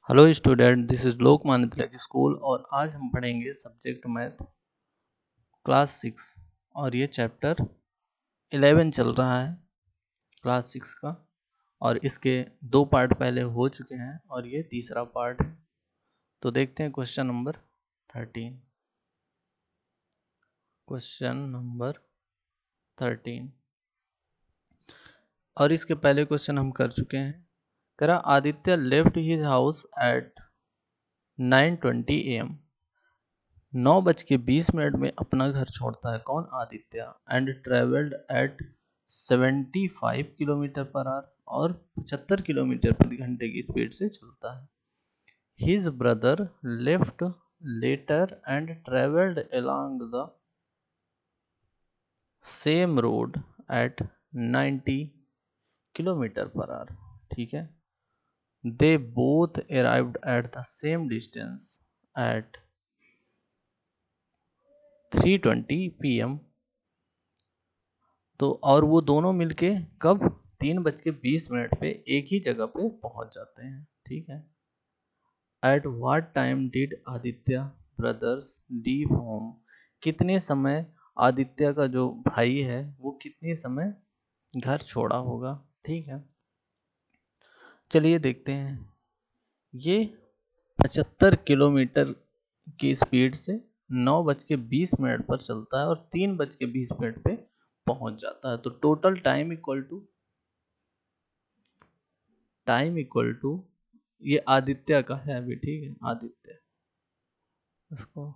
Hello student, this is Lokmanya Tilak school और आज हम पढ़ेंगे सब्जेक्ट मैथ क्लास 6 और ये चैप्टर 11 चल रहा है क्लास 6 का। और इसके दो पार्ट पहले हो चुके हैं और ये तीसरा पार्ट है। तो देखते हैं क्वेश्चन नंबर 13। क्वेश्चन नंबर 13 और इसके पहले क्वेश्चन हम कर चुके हैं। करा Aditya left his house at 9:20 AM। 9:20 में अपना घर छोड़ता है कौन? Aditya. And travelled at 75 kilometre per hour और 75 किलोमीटर प्रति घंटे की स्पीड से चलता है। His brother left later and travelled along the same road at 90 kilometre per hour. ठीक है। They both arrived at the same distance at 3:20 PM। तो और वो दोनों मिलके कब? 3:20 पे एक ही जगह पे पहुंच जाते हैं। ठीक है। At what time did Aditya brothers leave home. कितने समय आदित्य का जो भाई है वो कितने समय घर छोड़ा होगा। ठीक है, चलिए देखते हैं। ये 75 किलोमीटर की स्पीड से 9:20 पर चलता है और 3:20 पे पहुंच जाता है। तो टोटल टाइम इक्वल टू ये आदित्य का है अभी। ठीक है, आदित्य, इसको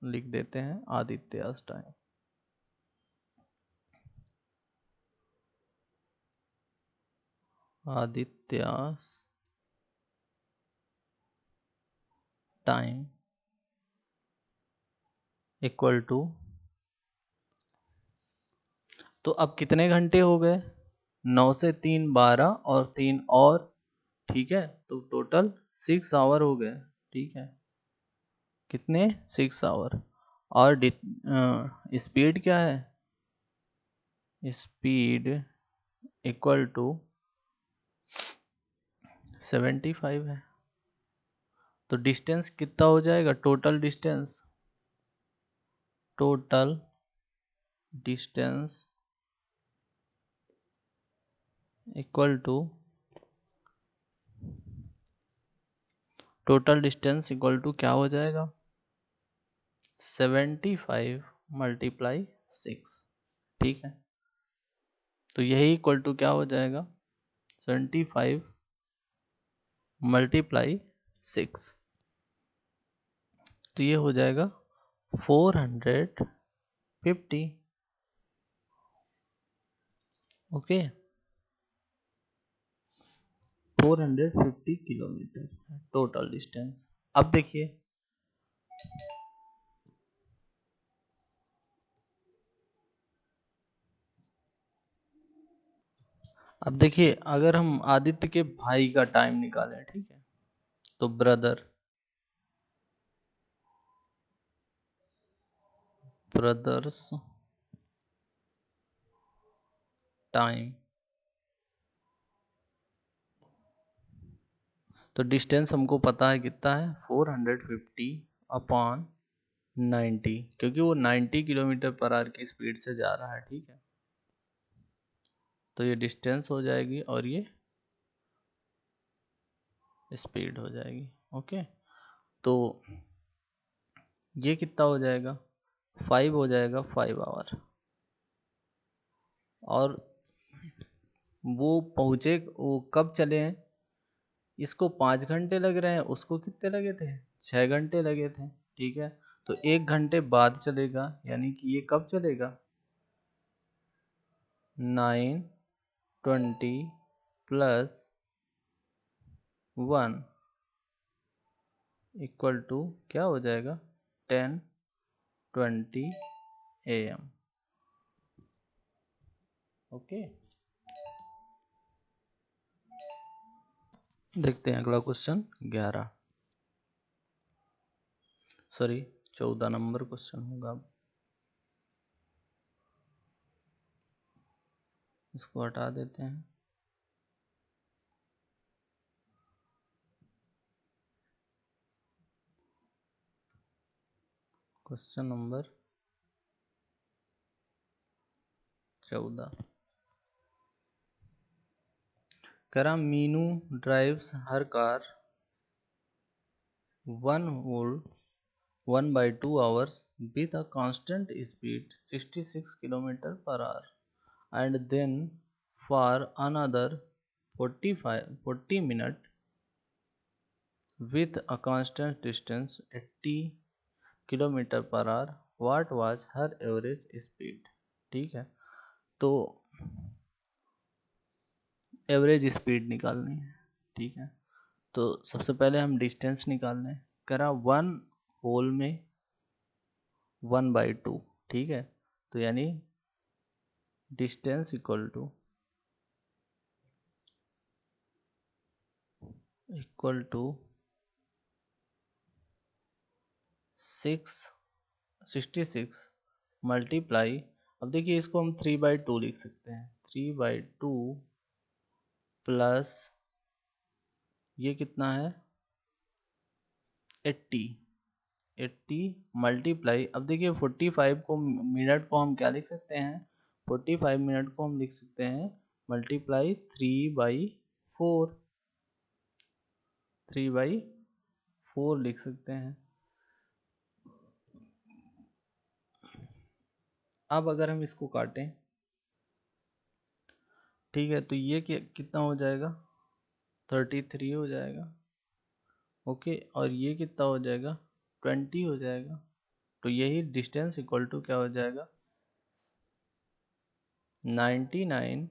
लिख देते हैं Aditya time. Aditya time equal to, तो अब कितने घंटे हो गए? 9 से 3 12 और 3 और। ठीक है, तो टोटल 6 आवर हो गए। ठीक है, कितने? 6 आवर। और स्पीड क्या है? स्पीड इक्वल टू 75 है। तो डिस्टेंस कितना हो जाएगा? टोटल डिस्टेंस इक्वल टू क्या हो जाएगा? 75 मल्टीप्लाई 6। ठीक है, तो यही इक्वल टू क्या हो जाएगा? 75 मल्टीप्लाई 6। तो ये हो जाएगा 450। Okay, 450 kilometre total distance. अब देखिए, अगर हम आदित्य के भाई का टाइम निकालें, ठीक है, तो ब्रदर्स टाइम, तो डिस्टेंस हमको पता है कितना है? 450 अपॉन 90, क्योंकि वो 90 किलोमीटर पर आवर की स्पीड से जा रहा है। ठीक है, तो ये डिस्टेंस हो जाएगी और ये स्पीड हो जाएगी। ओके, तो ये कितना हो जाएगा? 5 हो जाएगा, 5 आवर। और वो कब चले हैं? इसको 5 घंटे लग रहे हैं, उसको कितने लगे थे? 6 घंटे लगे थे। ठीक है, तो 1 घंटे बाद चलेगा, यानी कि ये कब चलेगा? 9:20 प्लस 1 इक्वल टू क्या हो जाएगा? 10:20 AM। ओके, देखते हैं अगला क्वेश्चन 14 नंबर क्वेश्चन होगा। अब इसको हटा देते हैं। क्वेश्चन नंबर 14 कह रहा Meenu drives her car 1/2 hours with a constant speed 66 km/h and then for another 40 minutes with a constant distance 80 km/h. What was her average speed? ठीक है, तो एवरेज स्पीड निकालनी है। ठीक है, तो सबसे पहले हम डिस्टेंस निकालने हैं। करा 1 होल में 1/2। ठीक है, तो यानी डिस्टेंस इक्वल टू 66 मल्टीप्लाई, अब देखिए इसको हम 3/2 लिख सकते हैं। 3/2 प्लस ये कितना है 80 मल्टीप्लाई, अब देखिए 45 को मिनट को हम क्या लिख सकते हैं, 45 मिनट को हम लिख सकते हैं मल्टीप्लाई 3/4, 3/4 लिख सकते हैं। अब अगर हम इसको काटें, ठीक है, तो ये कितना हो जाएगा 33 हो जाएगा। ओके, और ये कितना हो जाएगा 20 हो जाएगा। तो यही डिस्टेंस इक्वल टू क्या हो जाएगा 99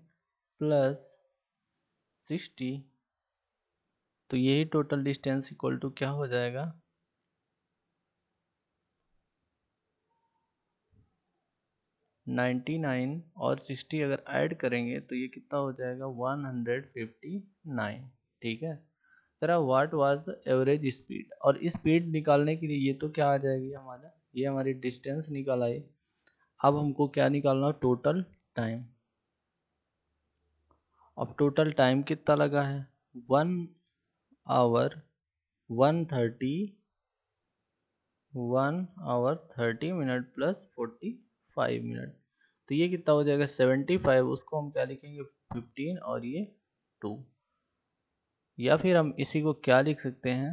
प्लस 60। तो यही टोटल डिस्टेंस इक्वल टू क्या हो जाएगा 99 और 60 अगर ऐड करेंगे तो ये कितना हो जाएगा 159। ठीक है, जरा what was the average speed, और स्पीड निकालने के लिए ये तो क्या आ जाएगी हमारा, ये हमारी डिस्टेंस निकाल आई। अब हमको क्या निकालना, टोटल टाइम। अब टोटल टाइम कितना लगा है 1 hour 130 1 hour 30 minute plus 45 minute. तो ये कितना हो जाएगा 75, उसको हम क्या लिखेंगे 15 और ये 2, या फिर हम इसी को क्या लिख सकते हैं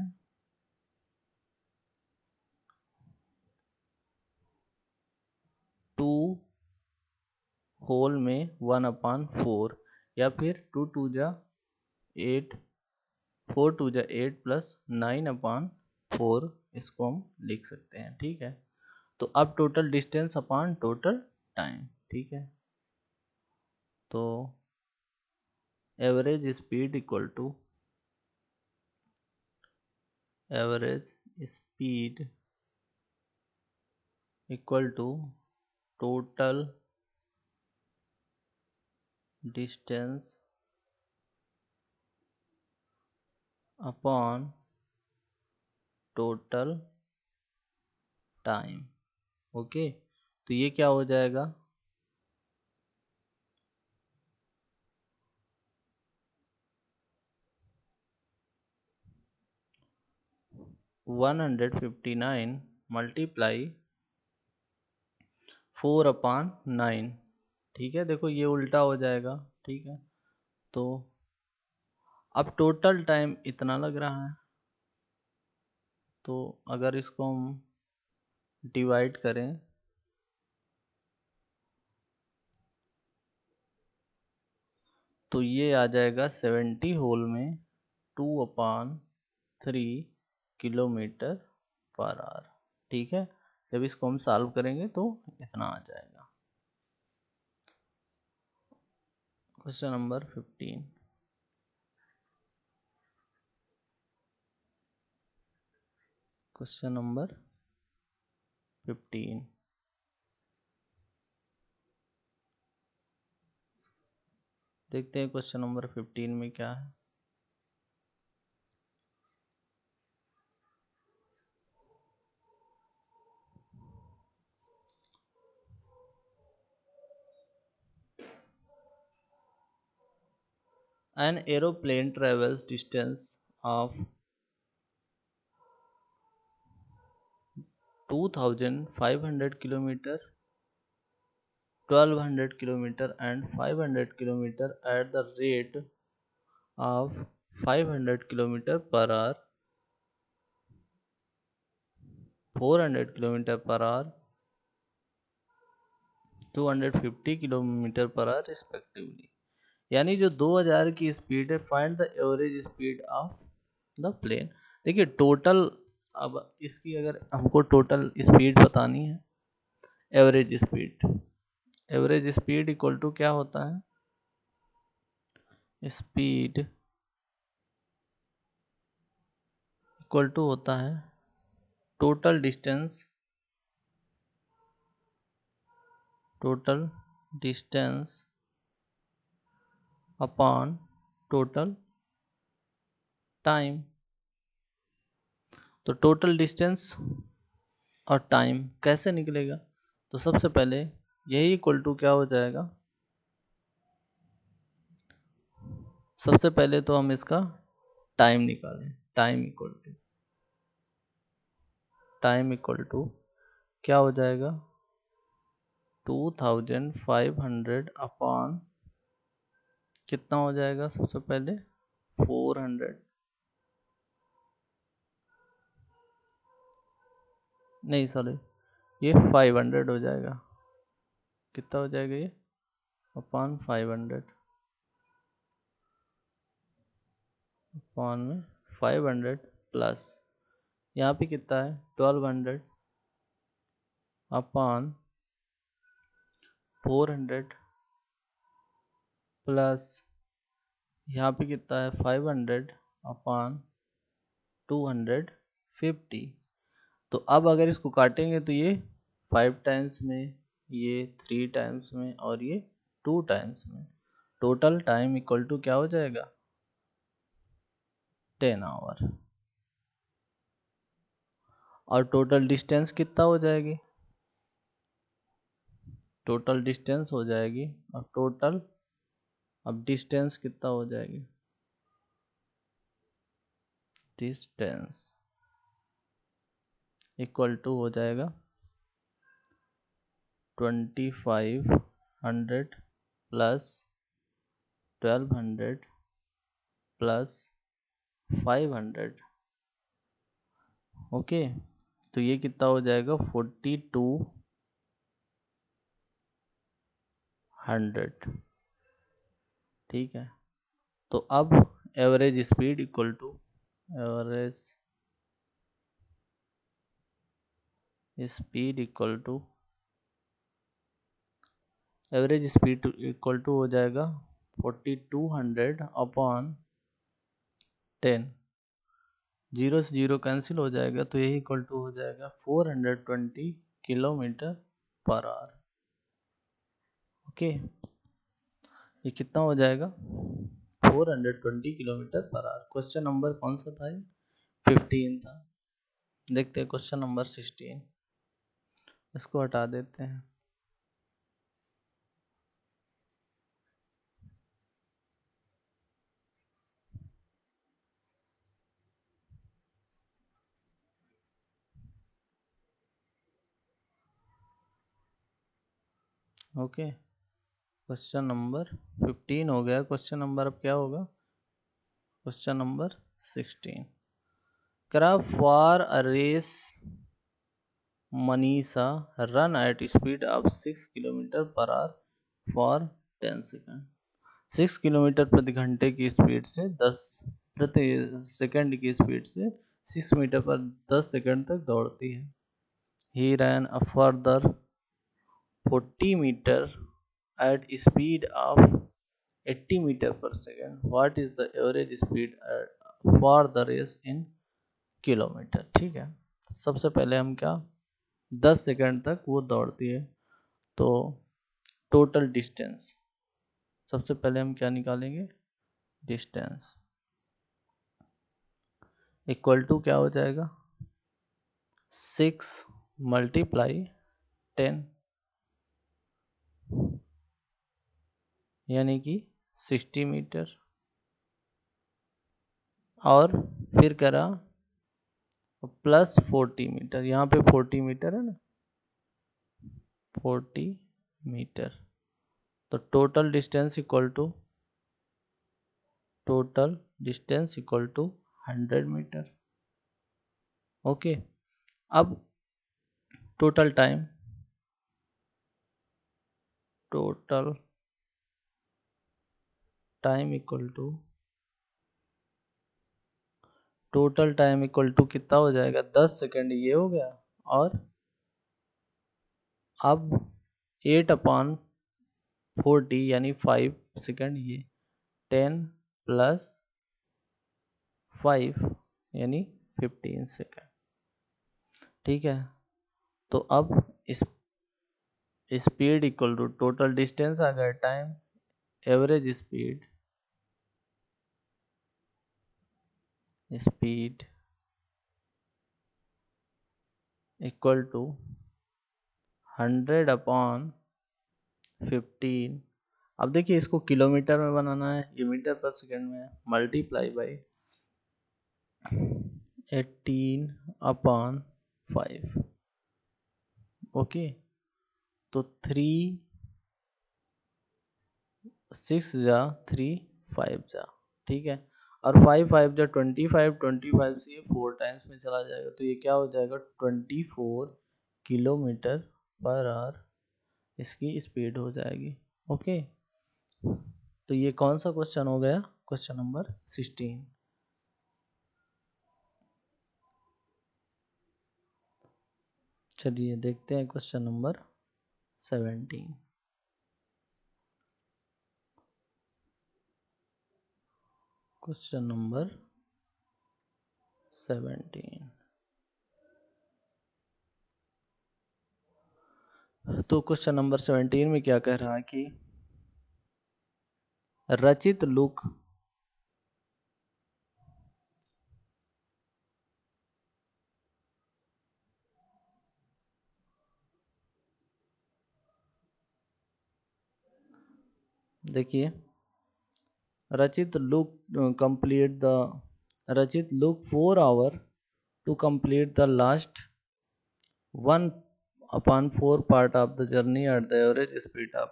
2 होल में 1/4, या फिर 2 2 जा 8, 4 2 जा 8 प्लस 9/4, इसको हम लिख सकते हैं। ठीक है, तो अब total distance upon total time. ठीक है, तो average speed equal to average speed equal to total distance upon total time. Okay, तो ये क्या हो जाएगा 159 मल्टीप्लाई 4/9। ठीक है, देखो ये उल्टा हो जाएगा। ठीक है, तो अब टोटल टाइम इतना लग रहा है, तो अगर इसको हम डिवाइड करें तो ये आ जाएगा 70 होल में 2/3 km/h। ठीक है, जब इसको हम सॉल्व करेंगे तो इतना आ जाएगा। क्वेश्चन नंबर 15, क्वेश्चन नंबर 15, देखते हैं क्वेश्चन नंबर 15 में क्या है। An aeroplane travels distance of 2500 kilometer, 1200 kilometer and 500 kilometer at the rate of 500 kilometer per hour, 400 kilometer per hour, 250 kilometre per hour respectively. यानी जो 2000 की स्पीड है, find the average speed of the plane. देखिए total, अब इसकी अगर हमको total speed बतानी है, average speed, average speed equal to क्या होता है, स्पीड इक्वल टू होता है total distance, total distance upon total time. तो टोटल डिस्टेंस और टाइम कैसे निकलेगा, तो सबसे पहले यही इक्वल टू क्या हो जाएगा, सबसे पहले तो हम इसका टाइम निकालें, टाइम इक्वल टू क्या हो जाएगा, 2500 अपॉन कितना हो जाएगा, सबसे पहले 400, नहीं सॉरी, ये 500 हो जाएगा, कितना हो जाएगा ये, अपॉन 500, अपॉन में 500 प्लस यहाँ पे कितना है 1200 अपॉन 400 प्लस यहाँ पे कितना है 500 अपॉन 250। तो अब अगर इसको काटेंगे तो ये 5 टाइम्स में, ये 3 टाइम्स में और ये 2 टाइम्स में, टोटल टाइम इक्वल टू क्या हो जाएगा 10 आवर। और टोटल डिस्टेंस कितना हो जाएगी, टोटल डिस्टेंस हो जाएगी, और टोटल अब डिस्टेंस कितना हो जाएगी, डिस्टेंस इक्वल टू हो जाएगा 2500 प्लस 1200 प्लस 500। ओके, तो ये कितना हो जाएगा 4200। ठीक है, तो अब average speed equal to, average speed equal to, average speed equal to हो जाएगा 4200 अपॉन 10, जीरो से जीरो कैंसिल हो जाएगा, तो यही इक्वल टू हो जाएगा 420 किलोमीटर पर आवर। ओके, ये कितना हो जाएगा 420 kilometre per our. Question number कौन सा था, 15 था। देखते हैं क्वेश्चन नंबर 16, इसको हटा देते हैं। ओके, क्वेश्चन नंबर 15 हो गया, क्वेश्चन नंबर अब क्या होगा, question number 16। Craft for a race, Manisha run at speed of 6 kilometre per hour for 10 second. 6 kilometre प्रति घंटे की स्पीड से 10 प्रति सेकंड की स्पीड से 6 मीटर पर 10 सेकंड तक दौड़ती है। He ran a further 40 meter at speed of 80 metre पर second. What is the average speed for the race in kilometre. ठीक है, सबसे पहले हम क्या 10 सेकंड तक वो दौड़ती है, तो टोटल डिस्टेंस, सबसे पहले हम क्या निकालेंगे, डिस्टेंस इक्वल टू क्या हो जाएगा 6 मल्टीप्लाई 10, यानी कि 60 मीटर। और फिर करा प्लस 40 मीटर, यहाँ पे 40 मीटर है ना, 40 मीटर। तो total distance equal to 100 metre. Okay, अब टोटल टाइम इक्वल टू कितना हो जाएगा, 10 सेकेंड ये हो गया, और अब 8/40 यानी 5 सेकेंड ये, 10 प्लस 5 यानी 15 सेकेंड। ठीक है, तो अब इस speed equal to total distance आ गया, time, average speed equal to 100/15। अब देखिए इसको किलोमीटर में बनाना है, ये मीटर पर सेकेंड में है, मल्टीप्लाई बाई 18/5। ओके, तो 6 जा 3 5 जा, ठीक है, और 5 5 जा 25, 25 से ये 4 टाइम्स में चला जाएगा, तो ये क्या हो जाएगा, 24 किलोमीटर पर आवर इसकी स्पीड हो जाएगी। ओके, तो ये कौन सा क्वेश्चन हो गया, क्वेश्चन नंबर 16। चलिए देखते हैं क्वेश्चन नंबर 17। क्वेश्चन नंबर 17, तो क्वेश्चन नंबर 17 में क्या कह रहा है कि रचित लुक देखिए, Rachit look complete the Rachit look 4 hour to complete the last 1/4 part of the journey at the average speed of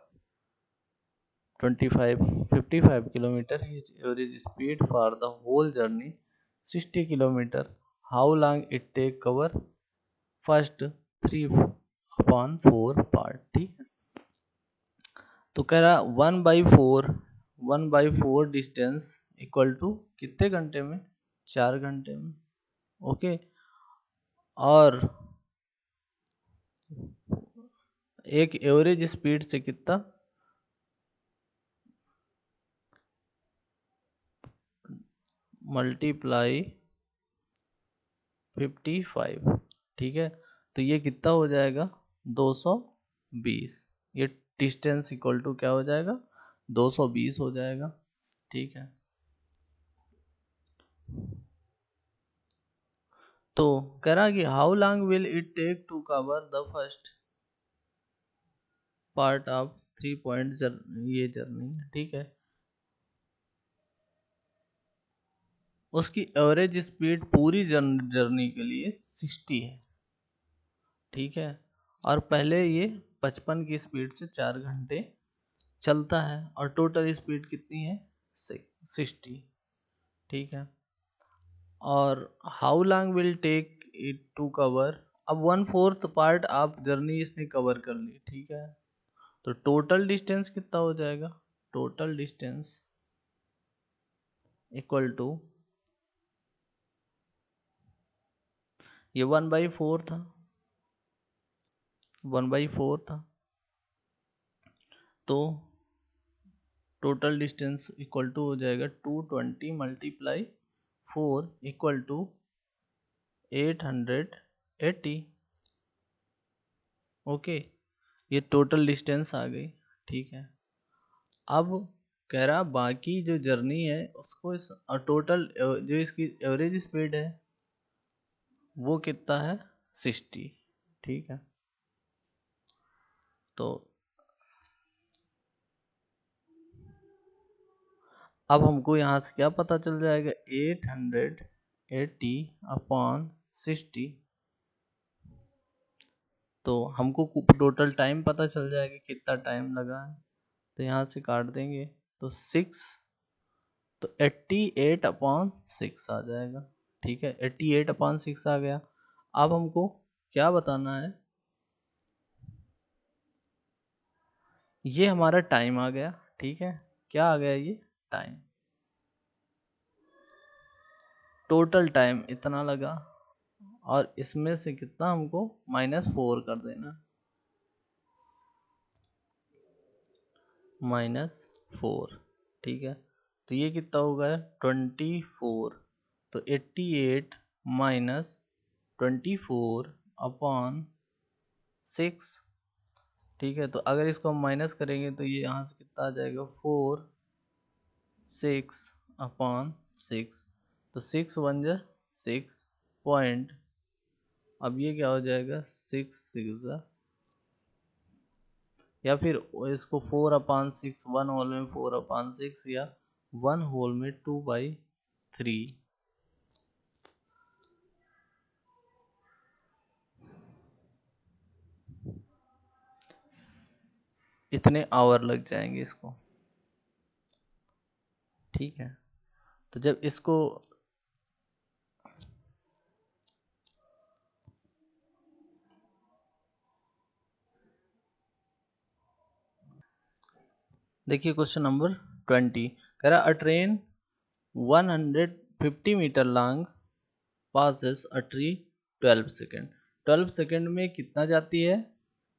55 kilometer. His average speed for the whole journey 60 kilometer. How long it take cover first 3/4 part। ठीक है, तो कह रहा 1/4 distance equal to कितने घंटे में, 4 घंटे में। ओके, और एक एवरेज स्पीड से कितना, मल्टीप्लाई 55। ठीक है, तो ये कितना हो जाएगा, 220। ये डिस्टेंस इक्वल टू क्या हो जाएगा, 220 हो जाएगा। ठीक है, तो कह रहा कि how long will it take to cover the first part of 3 point ये जर्नी है। ठीक है, उसकी एवरेज स्पीड पूरी जर्नी के लिए 60 है। ठीक है, और पहले ये 55 की स्पीड से 4 घंटे चलता है, और टोटल स्पीड कितनी है, 60। ठीक है, और how long will take it to cover, अब 1/4 पार्ट आप जर्नी इसने कवर कर ली। ठीक है, तो टोटल डिस्टेंस कितना हो जाएगा, टोटल डिस्टेंस इक्वल टू, ये 1/4 था, 1/4 था, तो टोटल डिस्टेंस इक्वल टू हो जाएगा 220 मल्टीप्लाई 4 इक्वल टू 880। ओके, ये टोटल डिस्टेंस आ गई। ठीक है, अब कह रहा बाकी जो जर्नी है उसको इस, और टोटल जो इसकी एवरेज स्पीड है वो कितना है, 60। ठीक है, तो अब हमको यहाँ से क्या पता चल जाएगा, 880 अपॉन 60। तो हमको टोटल टाइम पता चल जाएगा कितना टाइम लगा है। तो यहाँ से काट देंगे तो 6, तो 88/6 आ जाएगा। ठीक है, 88/6 आ गया। अब हमको क्या बताना है, ये हमारा टाइम आ गया। ठीक है, क्या आ गया, ये टाइम, टोटल टाइम इतना लगा, और इसमें से कितना हमको -4 कर देना, -4। ठीक है, तो ये कितना होगा 24। तो 88 माइनस 24/6। ठीक है, तो अगर इसको हम माइनस करेंगे तो ये यहाँ से कितना आ जाएगा 4 6/6। तो 6 1 जा 6 पॉइंट, अब ये क्या हो जाएगा 6 6 जा, या फिर इसको 4/6, 1 होल में 4/6 या 1 होल में 2/3। इतने आवर लग जाएंगे इसको। ठीक है, तो जब इसको देखिए क्वेश्चन नंबर 20 कह रहा, a train 150 metre long passes a tree 12 second. 12 second में कितना जाती है,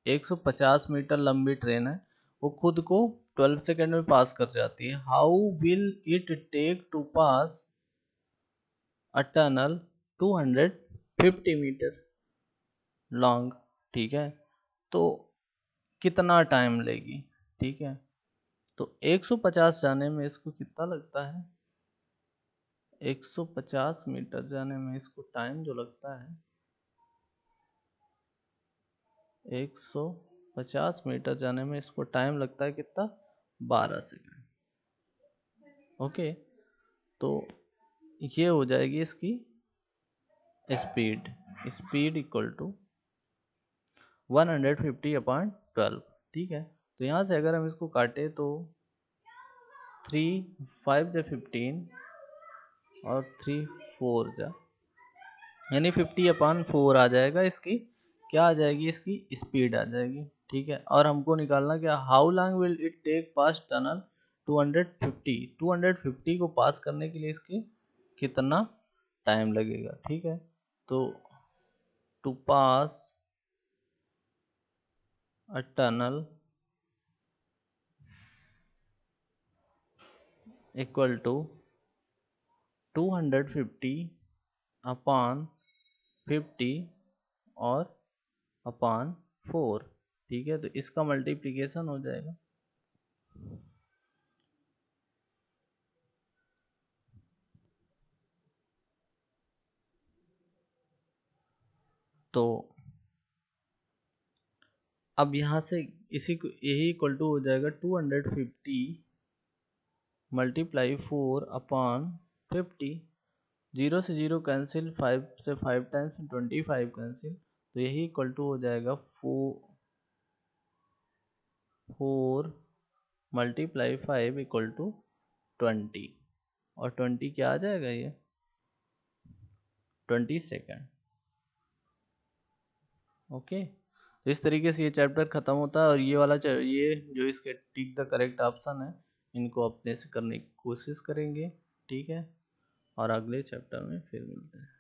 150 मीटर लंबी ट्रेन है, वो खुद को 12 सेकेंड में पास कर जाती है। How will it take to pass a tunnel 250 metre long. ठीक है, तो कितना टाइम लेगी। ठीक है, तो 150 जाने में इसको कितना लगता है, 150 मीटर जाने में इसको टाइम जो लगता है, 150 मीटर जाने में इसको टाइम लगता है कितना, 12 सेकेंड। ओके, तो ये हो जाएगी इसकी स्पीड, स्पीड इक्वल टू 150/12। ठीक है, तो यहाँ से अगर हम इसको काटे तो 3 5 जा 15 और 3 4 जा, यानी 50/4 आ जाएगा इसकी, क्या आ जाएगी, इसकी स्पीड आ जाएगी। ठीक है, और हमको निकालना क्या, how long will it take pass tunnel 250 को पास करने के लिए इसके कितना टाइम लगेगा। ठीक है, तो to pass a tunnel equal to 250/50 और अपॉन 4। ठीक है, तो इसका मल्टीप्लिकेशन हो जाएगा, तो अब यहाँ से इसी को यही इक्वल टू हो जाएगा 250 मल्टीप्लाई 4/50। 0 से 0 कैंसिल, 5 से 5 टाइम्स 25 कैंसिल, तो यही इक्वल टू हो जाएगा 4 मल्टीप्लाई 5 इक्वल टू 20, और 20 क्या आ जाएगा, ये 20 सेकेंड। ओके, तो इस तरीके से ये चैप्टर खत्म होता है, और ये वाला ये जो इसके टिक द करेक्ट ऑप्शन है, इनको अपने से करने की कोशिश करेंगे। ठीक है, और अगले चैप्टर में फिर मिलते हैं।